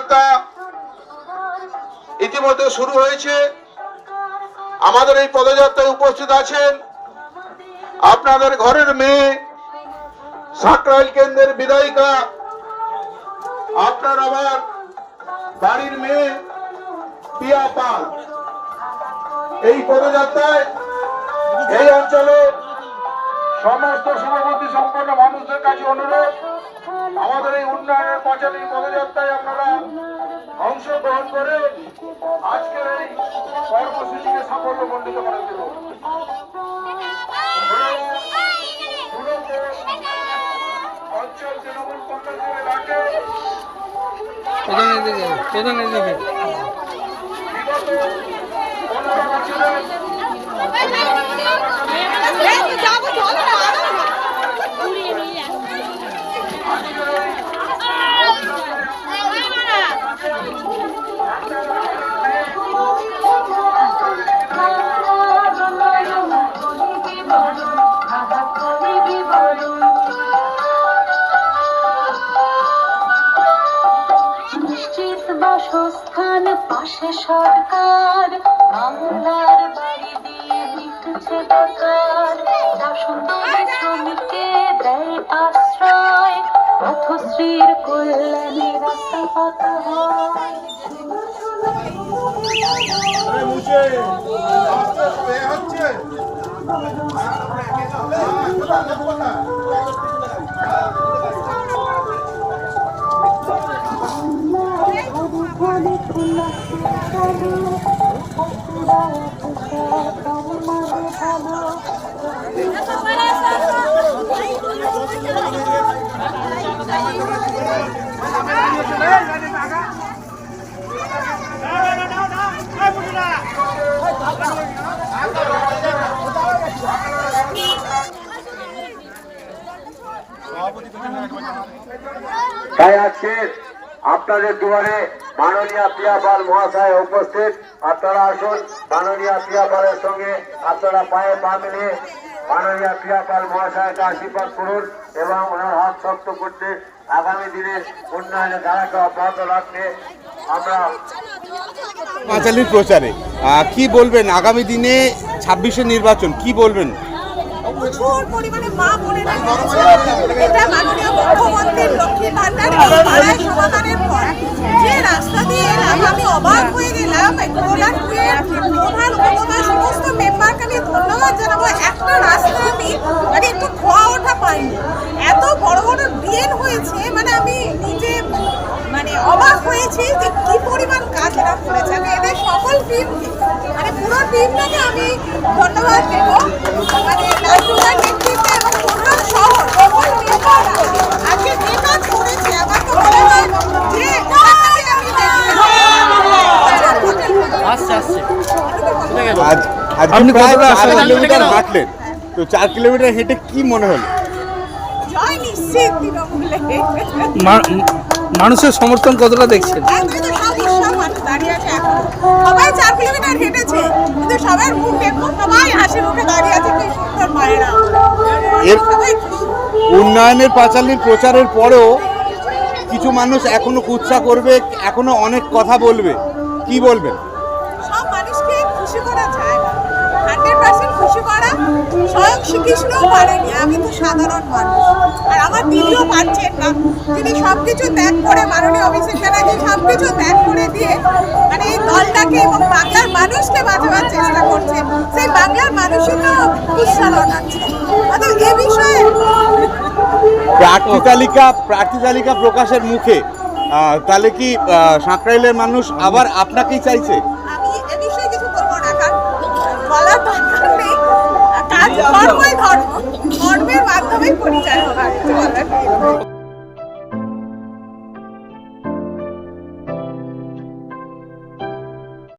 পদযাত্রা ইতিমধ্যে শুরু হয়েছে। আমাদের এই পদযাত্রায় উপস্থিত আছেন আপনাদের ঘরের মেয়ে, সাকরাইল কেন্দ্রের বিধায়িকা, আপনার আমার বাড়ির মেয়ে পিয়া পাল। এই পদযাত্রায় এই অঞ্চলে সমস্ত শুভবুদ্ধি সম্পন্ন মানুষদের কাছে অনুরোধ, আমাদের এই উন্নয়নের পাঁচালী পদযাত্রায় আপনারা অংশগ্রহণ করে আজকের এই কর্মসূচিকে সাফল্যমণ্ডিত করে দেব। অঞ্চল তৃণমূল কংগ্রেসের ডাকে বাসস্থান পাশে সরকার, বাংলার বাড়ি দিয়ে মিটছে বেকার, সুন্দর শ্রমিককে দেয় আশ্রয়, পথশ্রীর কল্যাণে রাস্তা পাতা হয়। তাই আজকে আপনাদের দুয়ারে মাননীয় প্রিয়া পাল মহাশয় উপস্থিত। আপনারা আসুন, মাননীয় প্রিয়া পালের সঙ্গে আপনারা পায়ে পা মিলিয়ে মাননীয় প্রিয়া পাল মহাশয়কে আশীর্বাদ করুন এবং ওনার হাত শক্ত করতে আগামী দিনের উন্নয়নের ধারাকে অব্যাহত রাখতে আমরা পাঁচালীর প্রচারে কি বলবেন? আগামী দিনে 26শে নির্বাচন, কি বলবেন? প্রচুর পরিমাণে মা বোনেরা এটা মাননীয় মুখ্যমন্ত্রীর লক্ষ্মী ভান্ডার সমাধানের পর যে রাস্তা দিয়ে এলাম, আমি অবাক হয়ে গেলাম। কল্যাণপুরের প্রধান উপপ্রধান সমস্ত মেম্বারকে আমি ধন্যবাদ জানাবো। একটা রাস্তা আমি একটু খোয়া ওঠা পাইনি, এত বড় বড় ড্রেন হয়েছে, আমি নিজে অবাক হয়েছি যে কি পরিমাণ কাজ এরা করেছে। আমি এদের সকল টিমকে পুরো টিমটাকে আমি ধন্যবাদ দেব। নাজমুলের নেতৃত্বে এবং প্রধান শহর সকল মেম্বাররা আজকে যে কাজ করেছে, আমার তো মনে হয় যে আপনি প্রায় 4 কিলোমিটার হাঁটলেন, তো 4 কিলোমিটার হেঁটে কি মনে হলো? জয় নিশ্চিত তৃণমূলে। মানুষের সমর্থন কতটা দেখছেন? সবাই 4 কিলোমিটার হেঁটেছে, কিন্তু সবার মুখ দেখুন, সবাই হাসি মুখে দাঁড়িয়ে আছে। কি সুন্দর মায়েরা, উন্নয়নের পাঁচালীর প্রচারের পরেও কিছু মানুষ এখনো কুৎসা করবে, এখনো অনেক কথা বলবে, কি বলবেন? সব মানুষকে খুশি করা যায় না, 100% খুশি করা স্বয়ং শ্রীকৃষ্ণও পারেনি। আমি তো সাধারণ মানুষ, আর আমার দিদিও পারছেন না। তিনি সবকিছু ত্যাগ করে, মাননীয় অভিষেক ব্যানার্জি সবকিছু ত্যাগ করে দিয়ে এই দলটাকে এবং বাংলার মানুষকে বাঁচাবার চেষ্টা করছেন। সেই বাংলার মানুষই তো উৎসাহ আছে। এ বিষয়ে প্রার্থী তালিকা প্রকাশের মুখে তাহলে কি সাঁকরাইলের মানুষ আবার আপনাকেই চাইছে? আমি এ বিষয়ে কিছু বলবো না, কারণ বলার দরকার নেই। কাজ কর্মই ধর্ম, ধর্মের মাধ্যমেই পরিচয় হবে।